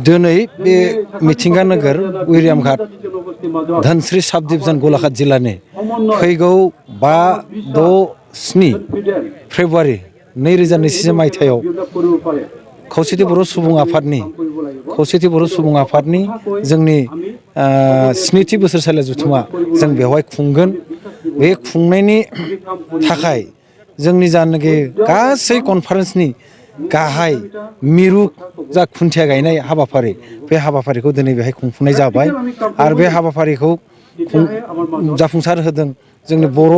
दिनै बे मिथिंगा नोगोर उरियामघाट धोनस्री साब डिभिजन गलाघाट जिल्लानि फैगौ 5-6-7 फेब्रुवारि 2021 मायथाइयाव खौसेथि बर' सुबुं आफादनि जोंनि स्निथि बोसोरसालि जथुमा जों बेवहाय खुंगोन। बे खुंनायनि थाखाय जोंनि जानोखि गासै कनफारेन्सनि गाहाय मिरु जा खुन्थिया गायनाय हाबाफारि बे हाबाफारिखौ दिनै बेहाय खुंफुंनाय जाबाय आरो बे हाबाफारिखौ जाफुंसार होदों जोंनि बर'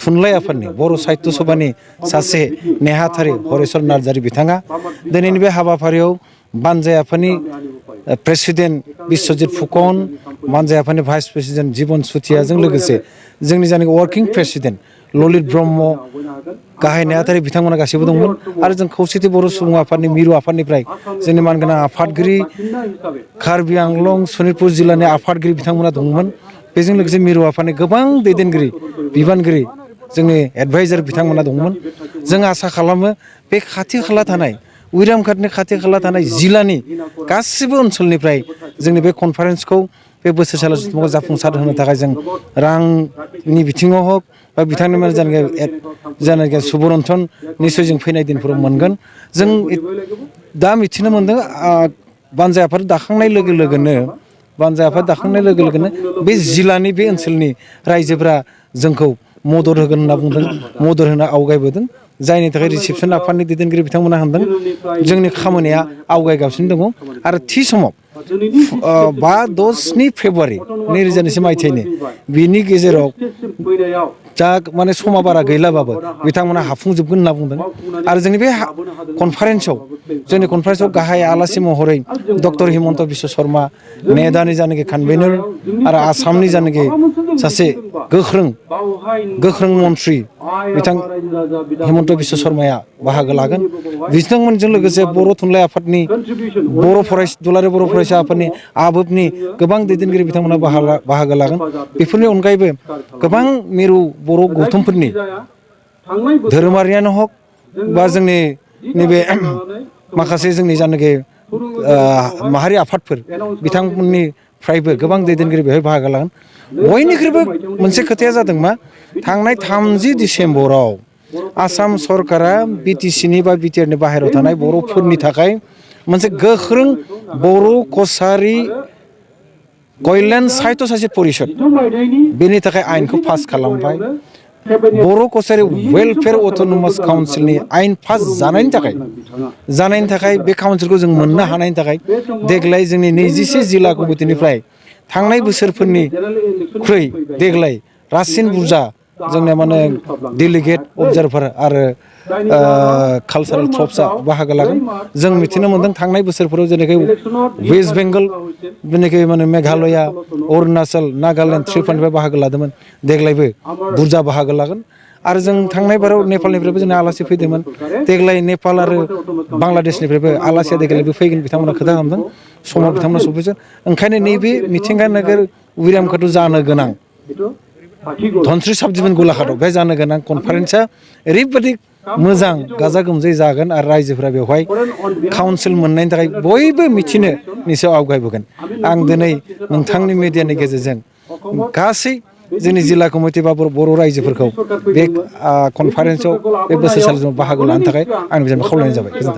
थुनलाइ आफादनि बर' साहित्य सभानि सासे नेहाथारि हरेस्वर नार्जारि बिथाङा दिनैनि बे हाबाफारियाव बानजाय आफादनि प्रेसिडेन्ट बिश्वजित फुकन, बानजाय आफादनि भाइस प्रेसिडेन्ट जीवन सुथियाजों लोगोसे जोंनि जायनाखि वार्किं प्रेसिडेन्ट ललित ब्रह्म गाहाय नेहाथारि बिथांमोना गासैबो दंमोन आरो जों खौसेथि बर' सुबुं आफादनि मिरु आफादनिफ्राय जोंनि मानगोनां आफादगिरि कार्बि आंलं सनितपुर जिल्लानि आफादगिरि बिथांमोना दंमोन। बेजों लोगोसे मिरु आफादनि गोबां दैदेनगिरि बिबानगिरि जोंनि एडभाइजार बिथांमोना दंमोन। जों आसा खालामो बे खाथि खाला थानाय उरियामघाटनि खाथि खाला थानाय जिल्लानि गासिबो ओनसोलनिफ्राय जोंनि बे कनफारेन्सखौ बे बोसोरसालि जथुम्माखौ जाफुंसार होनो थाखाय जों रांनि बिथिङाव हक बा बिथांमोन जायनाखि सुबुरन्थन निसय जों फैनाय दिनफोराव मोनगोन। जों दा मिथिनो मोनदों बानजाय आफाद दाखांनाय लोगो लोगोनो बे जिल्लानि बे ओनसोलनि रायजोफोरा जोंखौ मदद होगोन होनना बुंदों, मदद होनो आवगायबोदों। जायनि थाखाय रिसेपसन आफादनि दैदेनगिरि बिथांमोना होनदों जोंनि खामानिया आवगायगासिनो दङ आरो थि समाव 5-6-7 फेब्रुवारि 2021 मायथाइनि बिनि गेजेराव जा माने समा बारा गैलाबाबो बिथांमोना हाफुंजोबगोन होनना बुंदों आरो जोंनि बे कनफारेन्सआव गाहाय आलासि महरै डक्टर हिमन्त बिश्व शर्मा नेडानि जानाखि कनभेनर आरो आसामनि जानाखि सासे गोख्रों मन्त्रि बिथां हिमन्त बिश्व शर्माया बाहागो लागोन। बिथांमोनजों लोगोसे बर' थुनलाइ आफादनि दुलाराय बर' फरायसा आफादनि आबोफनि गोबां दैदेनगिरि बिथांमोना बाहागो लागोन। बेफोरनि अनगायैबो गोबां मिरु बर' गौथुमफोरनि धोरोमारियानो हक बा जोंनि नैबे माखासे जोंनि जानाखि माहारि आफादफोर बिथांमोननिफ्रायबो गोबां दैदेनगिरि बेवहाय बाहागो लागोन। बयनिख्रुइबो मोनसे खोथाया जादों मा थांनाय 30 डिसेम्बराव आसाम सरकारा बिटिसिनि बा बिटिआरनि बाहेरायाव थानाय बर'फोरनि थाखाय मोनसे गोख्रों बर' कसारि कल्यान साहित्य साहित्य परिषद बेनि थाखाय आयेनखौ पास खालामबाय। बर' कसारि वेलफेयार अट'नमास काउन्सिलनि आयेन पास जानायनि थाखाय बे काउन्सिलखौ जों मोननो हानायनि थाखाय देग्लाय जोंनि 24 जिल्ला कमिटिनिफ्राय थांनाय बोसोरफोरनिख्रुइ देग्लाय रासिन बुरजा जोंनिया माने डेलिगेट अबजारभार आरो कालचारेल ट्रप्सआ बाहागो लागोन। जों मिथिनो मोनदों थांनाय बोसोरफोराव जेनेखि वेस्ट बेंगल जेनेखि माने मेघालया अरुणाचल नागालेण्ड त्रिपुरानिफ्राय बाहागो लादोंमोन। देग्लायबो बुरजा बाहागो लागोन आरो जों थांनाय बाराव नेपालनिफ्रायबो जोंना आलासि फैदोंमोन। देग्लाय नेपाल आरो बांलादेशनिफ्रायबो आलासिया देग्लायबो फैगोन बिथांमोना खोथा खालामदों। समाव बिथांमोना सफैगोन। ओंखायनो नैबे मिथिंगा नोगोर उरियामघाटआव जानो गोनां धोनस्री साब डिभिजन गलाघाटआव बे जानो गोनां कनफारेन्सआ ओरैबायदि मोजां गाजा गोमजायै जागोन आरो रायजोफोरा बेवहाय काउन्सिल मोननायनि थाखाय बयबो मिथिनो निसय आवगायबोगोन। आं दिनै नोंथांनि मिडियानि गेजेरजों गासै जोंनि जिल्ला कमिटि बा बर' रायजोफोरखौ बे कनफारेन्सआव बे बोसोरसालियाव बाहागो लानो थाखाय आं बिथांखौ खावलायनाय जाबाय। गोजोन्थों।